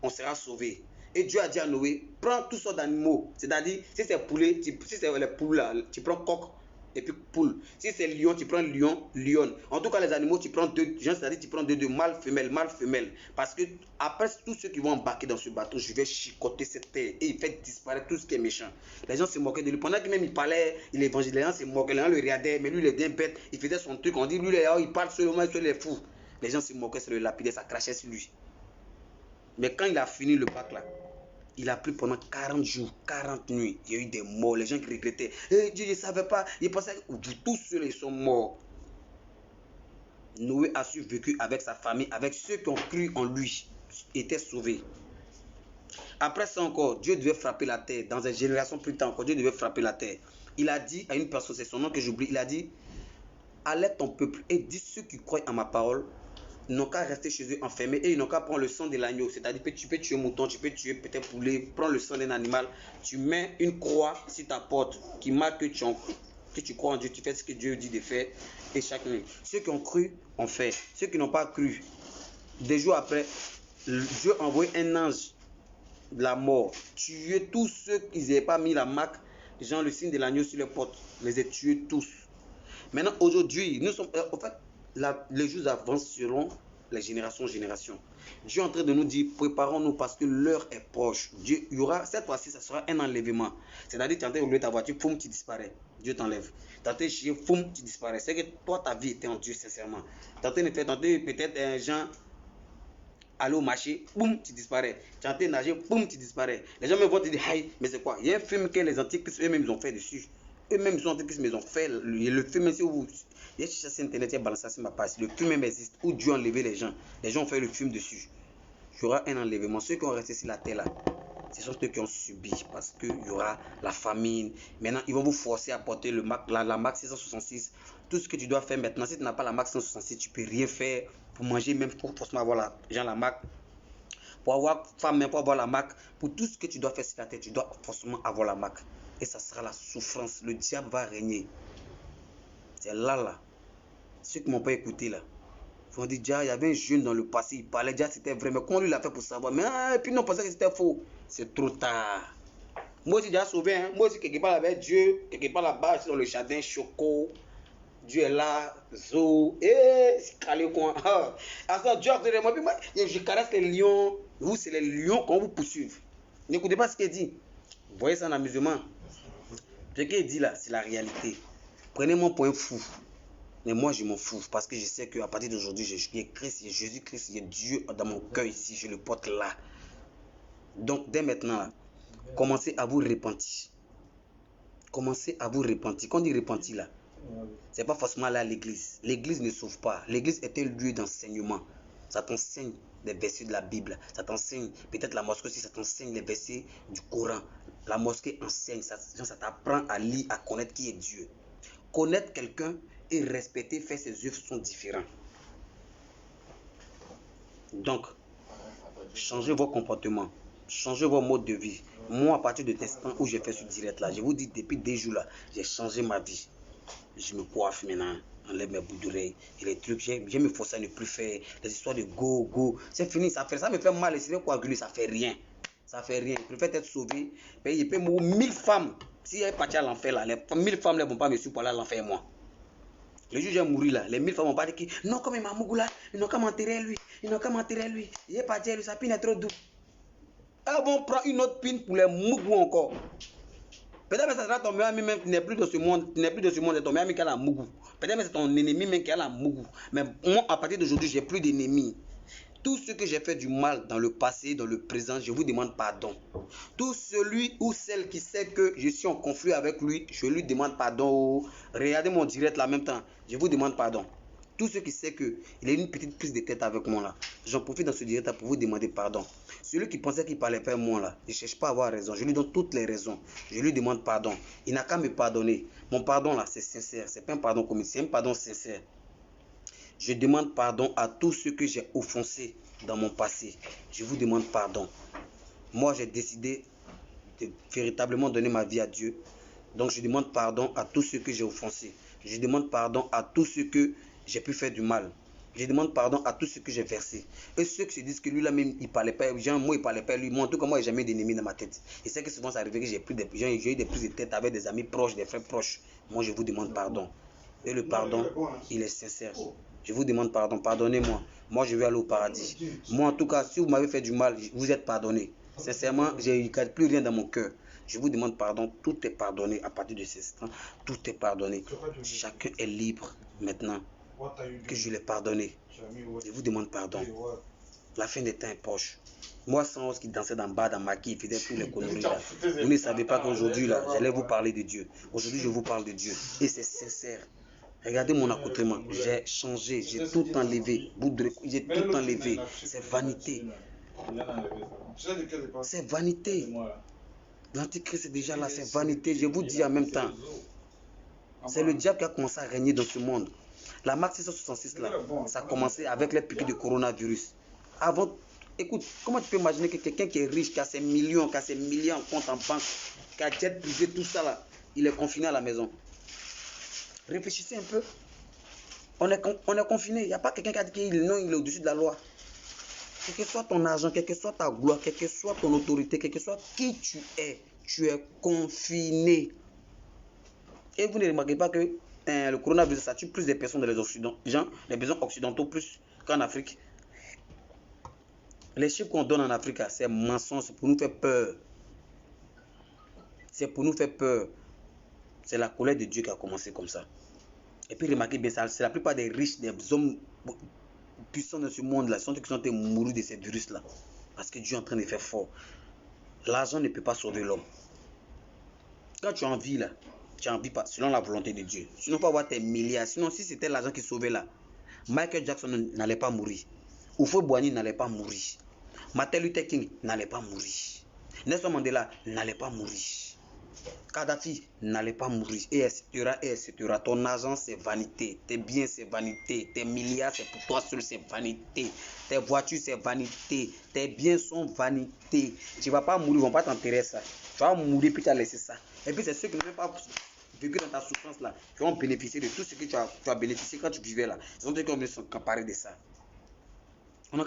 On sera sauvés. Et Dieu a dit à Noé, prends toutes sortes d'animaux. C'est-à-dire, si c'est poulet, si c'est les poules là, tu prends coq et puis poule. Si c'est lion, tu prends lion, lionne. En tout cas, les animaux, tu prends deux, c'est-à-dire tu prends deux, mâle, femelle, mâle, femelle. Parce que après tous ceux qui vont embarquer dans ce bateau, je vais chicoter cette terre et il fait disparaître tout ce qui est méchant. Les gens se moquaient de lui. Pendant que même il parlait, il évangélisait, les gens se moquaient, les gens le regardaient, mais lui, il est bien bête. Il faisait son truc, on dit, lui, il parle seulement sur les fous. Les gens se moquaient, se le lapidaient, ça crachait sur lui. Mais quand il a fini le bac là, il a plu pendant 40 jours, 40 nuits. Il y a eu des morts, les gens qui regrettaient. Dieu ne savait pas, il pensait que tous ceux-là sont morts. Noé a survécu avec sa famille, avec ceux qui ont cru en lui, étaient sauvés. Après ça encore, Dieu devait frapper la terre. Dans une génération plus tard encore, Dieu devait frapper la terre. Il a dit à une personne, c'est son nom que j'oublie, il a dit, allez ton peuple et dis ceux qui croient en ma parole, n'ont qu'à rester chez eux enfermés et ils n'ont qu'à prendre le sang de l'agneau. C'est-à-dire que tu peux tuer un mouton, tu peux tuer peut-être poulet, prends le sang d'un animal, tu mets une croix sur ta porte qui marque que tu crois en Dieu, tu fais ce que Dieu dit de faire et chaque nuit. Ceux qui ont cru ont fait. Ceux qui n'ont pas cru, des jours après, Dieu a envoyé un ange de la mort, tuer tous ceux qui n'avaient pas mis la marque, genre le signe de l'agneau sur les portes, les a tués tous. Maintenant, aujourd'hui, nous sommes, en fait, les jours avancent selon les générations. Dieu est en train de nous dire, préparons-nous parce que l'heure est proche. Dieu, il y aura, cette fois-ci, ça sera un enlèvement. C'est-à-dire, tu es en train de rouler ta voiture, foum, tu disparais. Dieu t'enlève. Tu es en train de chier, foum, tu disparais. C'est que toi, ta vie était en Dieu, sincèrement. Tu es en train de faire, peut-être un genre, aller au marché, boum, tu disparais. Tu es en train de nager, boum, tu disparais. Les gens me vont te dire, aïe, mais c'est quoi? Il y a un film que les antiques, eux-mêmes, ils ont fait dessus. Eux-mêmes, ils sont antiques, mais ils ont fait le film, si vous... Il y a cherché sur internet, il y a balancé sur ma page. Le film même existe où Dieu a enlevé les gens. Les gens ont fait le film dessus. Il y aura un enlèvement. Ceux qui ont resté sur la terre là, ce sont ceux qui ont subi parce qu'il y aura la famine. Maintenant, ils vont vous forcer à porter la marque 666. Tout ce que tu dois faire maintenant, si tu n'as pas la marque 666, tu ne peux rien faire pour manger, même pour forcément avoir la marque. Pour avoir femme, pour avoir la marque. Pour tout ce que tu dois faire sur la terre, tu dois forcément avoir la marque. Et ça sera la souffrance. Le diable va régner. C'est là. Ceux qui ne m'ont pas écouté là, ils vont dire, déjà, il y avait un jeune dans le passé, il parlait déjà, c'était vrai, mais comment lui l'a fait pour savoir? Mais et puis non, pensait que c'était faux. C'est trop tard. Moi aussi, j'ai déjà sauvé, hein. Moi aussi, quelque part avec Dieu, quelque part là-bas, je suis dans le jardin, choco. Dieu est là, zo, c'est calé quoi. À ça, Dieu a fait moi, je caresse les lions. Vous, c'est les lions qu'on vous poursuit. N'écoutez pas ce qu'il dit. Vous voyez ça en amusement. Ce qu'il dit là, c'est la réalité. Prenez mon point fou. Mais moi, je m'en fous parce que je sais qu'à partir d'aujourd'hui, il y a Christ, il y a Jésus-Christ, il y a Dieu dans mon cœur ici, je le porte là. Donc, dès maintenant, là, commencez à vous repentir. Commencez à vous repentir. Quand on dit repentir là, c'est pas forcément aller à l'église. L'église ne sauve pas. L'église est un lieu d'enseignement. Ça t'enseigne des versets de la Bible. Ça t'enseigne, peut-être la mosquée aussi, ça t'enseigne les versets du Coran. La mosquée enseigne, ça t'apprend à lire, à connaître qui est Dieu. Connaître quelqu'un et respecter, faire ses œuvres sont différents. Donc, changez vos comportements, changez vos modes de vie. Moi, à partir de l'instant où j'ai fait ce direct là, je vous dis, depuis 2 jours là, j'ai changé ma vie. Je me coiffe maintenant, enlève mes bouts d'oreilles et les trucs, je me force à ne plus faire les histoires de go, c'est fini, ça me fait mal, et c'est coaguler, ça fait rien. Ça fait rien, je préfère être sauvé, payer 1000 femmes, Si elle est partie à l'enfer là, les 1000 femmes ne vont pas me suivre pour aller à l'enfer moi. Le jour où j'ai mouru là, les 1000 femmes vont pas dire que non, comme il m'a mouru là, ils n'ont qu'à m'enterrer lui, ils n'ont qu'à m'enterrer lui. Il est parti, lui, sa pine est trop douce. Elles vont prendre une autre pine pour les mougou encore. Peut-être que ça sera ton meilleur ami même qui n'est plus de ce monde, c'est ton meilleur ami qui a la mougou. Peut-être que c'est ton ennemi même qui a la mougou. Mais moi, à partir d'aujourd'hui, j'ai plus d'ennemis. Tout ce que j'ai fait du mal dans le passé, dans le présent, je vous demande pardon. Tout celui ou celle qui sait que je suis en conflit avec lui, je lui demande pardon. Regardez mon direct là en même temps, je vous demande pardon. Tout ceux qui sait qu'il a une petite prise de tête avec moi là, j'en profite dans ce direct là pour vous demander pardon. Celui qui pensait qu'il parlait pas moi là, il ne cherche pas à avoir raison, je lui donne toutes les raisons. Je lui demande pardon. Il n'a qu'à me pardonner. Mon pardon là, c'est sincère, c'est pas un pardon comique, c'est un pardon sincère. Je demande pardon à tous ceux que j'ai offensés dans mon passé. Je vous demande pardon. Moi, j'ai décidé de véritablement donner ma vie à Dieu. Donc, je demande pardon à tous ceux que j'ai offensés. Je demande pardon à tous ceux que j'ai pu faire du mal. Je demande pardon à tous ceux que j'ai versés. Et ceux qui se disent que lui là même, il parlait pas. Moi, il parlait pas lui. Moi, en tout cas, moi, j'ai jamais d'ennemis dans ma tête. Et c'est que souvent, ça arrive que j'ai eu des prises de tête avec des amis proches, des frères proches. Moi, je vous demande pardon. Et le pardon, il est sincère. Je vous demande pardon, pardonnez-moi. Moi, je vais aller au paradis. Moi, en tout cas, si vous m'avez fait du mal, vous êtes pardonné. Sincèrement, je ne garde plus rien dans mon cœur. Je vous demande pardon, tout est pardonné à partir de ce instant. Tout est pardonné. Chacun est libre maintenant que je l'ai pardonné. Je vous demande pardon. La fin des temps est proche. Moi, sans qui dansait dans bas, dans ma qui faisait tous les conneries là. Vous ne savez pas qu'aujourd'hui là, j'allais vous parler de Dieu. Aujourd'hui, je vous parle de Dieu. Et c'est sincère. Regardez mon accoutrement. J'ai changé, j'ai tout enlevé. J'ai tout enlevé. C'est vanité. C'est vanité. L'antichrist est déjà là, c'est vanité. Je vous dis en même temps. C'est le diable qui a commencé à régner dans ce monde. La marque 666 là, ça a commencé avec les piqûres de coronavirus. Avant, écoute, comment tu peux imaginer que quelqu'un qui est riche, qui a ses millions, qui a ses milliards en compte en banque, qui a jet privé, tout ça là, il est confiné à la maison. Réfléchissez un peu. On est confiné. Il n'y a pas quelqu'un qui a dit qu'il est au-dessus de la loi. Quel que soit ton argent, quelle que soit ta gloire, quelle que soit ton autorité, quel que soit qui tu es confiné. Et vous ne remarquez pas que le coronavirus, ça tue plus de personnes dans les Occidentaux, les besoins occidentaux plus qu'en Afrique. Les chiffres qu'on donne en Afrique, c'est mensonge, c'est pour nous faire peur. C'est pour nous faire peur. C'est la colère de Dieu qui a commencé comme ça. Et puis remarquez bien ça, c'est la plupart des riches, des hommes puissants de ce monde-là, sont ceux qui sont mourus de ces virus-là. Parce que Dieu est en train de faire fort. L'argent ne peut pas sauver l'homme. Quand tu as envie là, tu as envie pas, selon la volonté de Dieu. Sinon, pas avoir tes milliards. Sinon, si c'était l'argent qui sauvait là, Michael Jackson n'allait pas mourir. Houphouët-Boigny n'allait pas mourir. Martin Luther King n'allait pas mourir. Nelson Mandela n'allait pas mourir. Kadhafi n'allait pas mourir. Et etc. Ton argent, c'est vanité. Tes biens, c'est vanité. Tes milliards, c'est pour toi seul, c'est vanité. Tes voitures, c'est vanité. Tes biens sont vanité. Tu ne vas pas mourir, ils ne vont pas t'enterrer ça. Tu vas mourir, puis tu as laissé ça. Et puis, c'est ceux qui ne veulent pas vécu dans ta souffrance là, qui vont bénéficier de tout ce que tu as bénéficié quand tu vivais là. Ils sont ceux qui vont s'emparer de ça. On n'a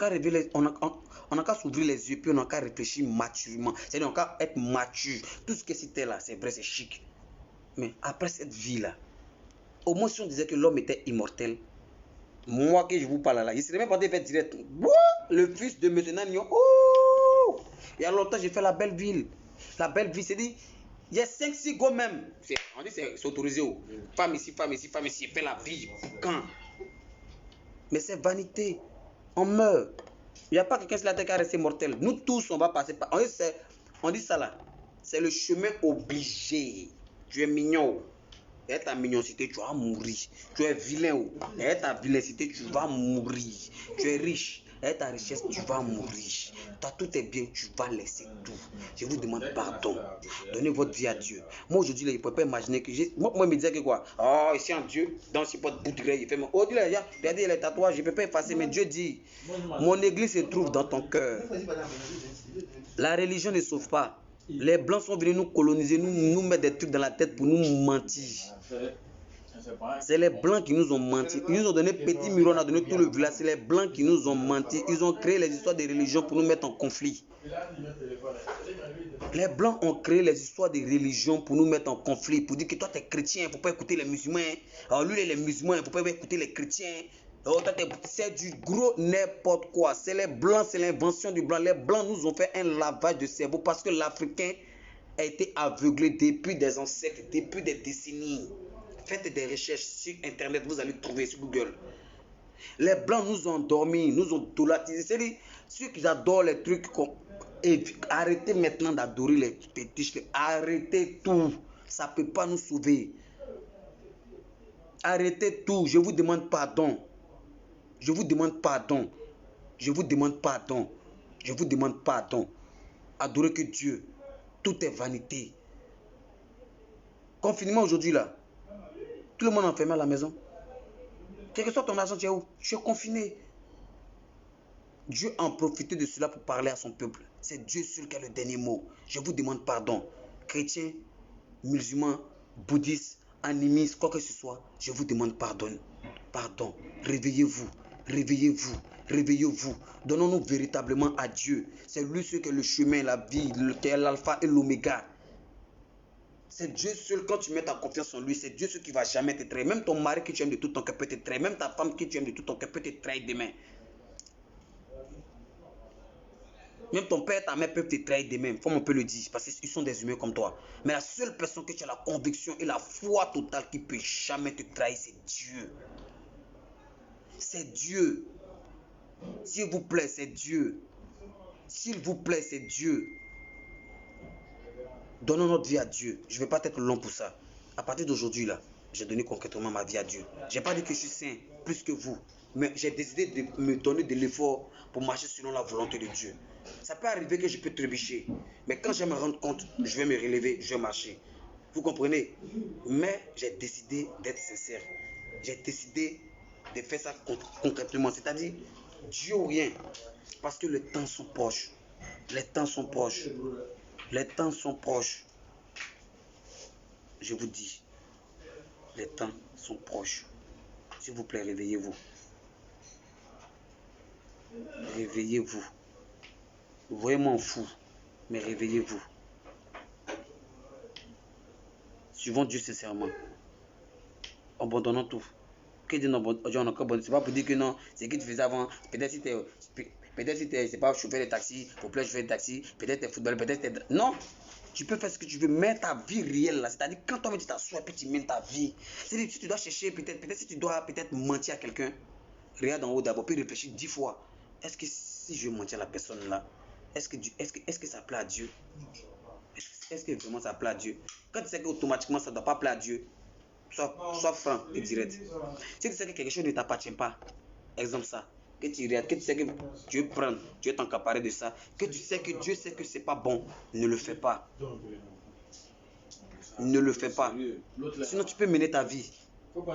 qu'à s'ouvrir les yeux, puis on n'a qu'à réfléchir maturément. C'est-à-dire, on n'a qu'à être mature. Tout ce que c'était là, c'est vrai, c'est chic. Mais après cette vie-là, au moins si on disait que l'homme était immortel, moi que je vous parle là, il ne serait même pas fait direct. Le fils de M. Nagnon, oh! Il y a longtemps, j'ai fait la belle ville. La belle ville, c'est dit, il y a 5-6 gars même. On dit c'est autorisé. Femme ici, femme ici, femme ici. Fait la vie. Quand? Mais c'est vanité. On meurt. Il n'y a pas quelqu'un sur la terre qui a resté mortel. Nous tous, on va passer par. On dit ça là. C'est le chemin obligé. Tu es mignon. Et ta mignoncité, tu vas mourir. Tu es vilain. Et ta vilaincité, tu vas mourir. Tu es riche. Et ta richesse, tu vas mourir. Tu as tous tes biens, tu vas laisser tout. Je vous demande pardon. Donnez votre vie à Dieu. Moi, aujourd'hui, il ne peut pas imaginer que j'ai. Moi, il me disait que quoi? Oh, ici en Dieu, dans ce pot de bout de grès, il fait. Oh, Dieu, regardez les tatouages, je ne peux pas effacer. Mais Dieu dit, mon église se trouve dans ton cœur. La religion ne sauve pas. Les blancs sont venus nous coloniser, nous mettre des trucs dans la tête pour nous mentir. C'est les blancs qui nous ont menti. Ils nous ont donné petit mur, on a donné tout le village. C'est les blancs qui nous ont menti. Ils ont créé les histoires de religion pour nous mettre en conflit. Les Blancs ont créé les histoires des religions pour nous mettre en conflit, pour dire que toi, tu es chrétien, il ne faut pas écouter les musulmans. Alors lui, les musulmans, il ne faut pas écouter les chrétiens. C'est du gros n'importe quoi. C'est les Blancs, c'est l'invention du Blanc. Les Blancs nous ont fait un lavage de cerveau parce que l'Africain a été aveuglé depuis des ancêtres, depuis des décennies. Faites des recherches sur Internet, vous allez trouver sur Google. Les Blancs nous ont endormis, nous ont doulatisés. C'est-à-dire, ceux qui adorent les trucs comme... Et arrêtez maintenant d'adorer les fétiches. Arrêtez tout. Ça ne peut pas nous sauver. Arrêtez tout. Je vous demande pardon. Je vous demande pardon. Je vous demande pardon. Je vous demande pardon. Adorez que Dieu. Tout est vanité. Confinement aujourd'hui là. Tout le monde enfermé à la maison. Quel que soit ton argent, tu es où? Je suis confiné. Dieu a profité de cela pour parler à son peuple. C'est Dieu seul qui a le dernier mot. Je vous demande pardon. Chrétiens, musulmans, bouddhistes, animistes, quoi que ce soit, je vous demande pardon. Pardon. Réveillez-vous. Réveillez-vous. Réveillez-vous. Donnons-nous véritablement à Dieu. C'est lui seul qui est le chemin, la vie, qui est l'alpha et l'oméga. C'est Dieu seul, quand tu mets ta confiance en lui, c'est Dieu seul qui ne va jamais te trahir. Même ton mari que tu aimes de tout ton cœur peut te trahir. Même ta femme que tu aimes de tout ton cœur peut te trahir demain. Même ton père et ta mère peuvent te trahir demain, comme on peut le dire, parce qu'ils sont des humains comme toi. Mais la seule personne que tu as la conviction et la foi totale qui ne peut jamais te trahir, c'est Dieu. C'est Dieu. S'il vous plaît, c'est Dieu. S'il vous plaît, c'est Dieu. Donnons notre vie à Dieu. Je ne vais pas être long pour ça. À partir d'aujourd'hui, là, j'ai donné concrètement ma vie à Dieu. Je n'ai pas dit que je suis saint plus que vous. Mais j'ai décidé de me donner de l'effort pour marcher selon la volonté de Dieu. Ça peut arriver que je peux trébucher. Mais quand je vais me rendre compte, je vais me relever, je vais marcher. Vous comprenez? Mais j'ai décidé d'être sincère. J'ai décidé de faire ça concrètement. C'est-à-dire, Dieu ou rien. Parce que les temps sont proches. Les temps sont proches. Les temps sont proches. Je vous dis, les temps sont proches. S'il vous plaît, réveillez-vous. Réveillez-vous. Vraiment fou, mais réveillez-vous. Suivons Dieu sincèrement. Abandonnons tout. Que Dieu n'abandonne. C'est pas pour dire que non, c'est ce que tu faisais avant. Peut-être si tu c'est pas chauffeur de taxi, pour plaire chauffeur de taxi, peut-être tu es footballeur, peut-être tu es... Non, tu peux faire ce que tu veux, mais ta vie réelle là, c'est-à-dire quand toi tu t'assois et puis tu mènes ta vie. C'est-à-dire si tu dois chercher, peut-être si tu dois mentir à quelqu'un, regarde en haut d'abord, puis réfléchis 10 fois. Est-ce que si je mentis à la personne là, est-ce que ça plaît à Dieu? Est-ce que vraiment ça plaît à Dieu? Quand tu sais qu'automatiquement ça ne doit pas plaire à Dieu, sois franc et direct. Si tu sais que quelque chose ne t'appartient pas, exemple ça, que tu regardes, que tu sais que Dieu prend, Dieu t'encaparer de ça, que tu sais que Dieu sait que c'est pas bon, ne le fais pas. Ne le fais pas. Sinon tu peux mener ta vie.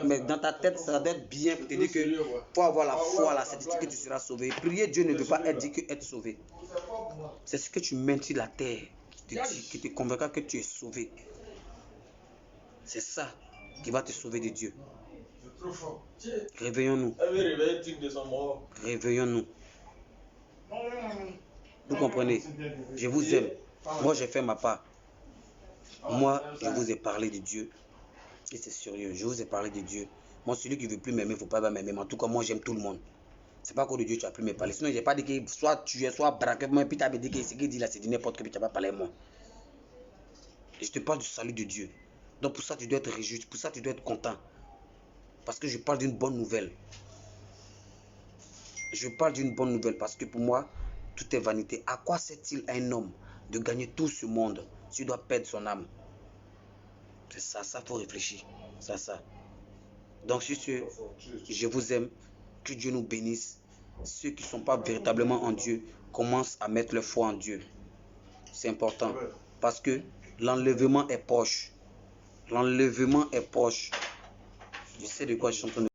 Mais dans ta tête, ça doit être bien pour te dire que pour avoir la foi, la certitude que tu seras sauvé. Prier Dieu ne veut pas dire que être sauvé. C'est ce que tu mènes sur la terre qui te convaincra que tu es sauvé. C'est ça qui va te sauver de Dieu. Réveillons-nous. Réveillons-nous. Vous comprenez? Je vous aime. Moi, j'ai fait ma part. Moi, je vous ai parlé de Dieu. Et c'est sérieux. Je vous ai parlé de Dieu. Moi, celui qui ne veut plus m'aimer, il ne faut pas m'aimer. Mais en tout cas, moi, j'aime tout le monde. C'est pas qu'au de Dieu, tu as plus me parler. Sinon, je n'ai pas dit que soit tu es, soit braqué. Moi, puis tu as dit que ce qu'il dit là, c'est du n'importe quoi, puis tu n'as pas parlé à moi. Et je te parle du salut de Dieu. Donc, pour ça, tu dois être réjoui. Pour ça, tu dois être content. Parce que je parle d'une bonne nouvelle. Je parle d'une bonne nouvelle parce que pour moi, tout est vanité. À quoi sert-il à un homme de gagner tout ce monde s'il doit perdre son âme? C'est ça, ça faut réfléchir. Ça. Donc sur ce, je vous aime. Que Dieu nous bénisse. Ceux qui ne sont pas véritablement en Dieu commencent à mettre leur foi en Dieu. C'est important. Parce que l'enlèvement est proche. L'enlèvement est proche. Je sais de quoi je suis en train de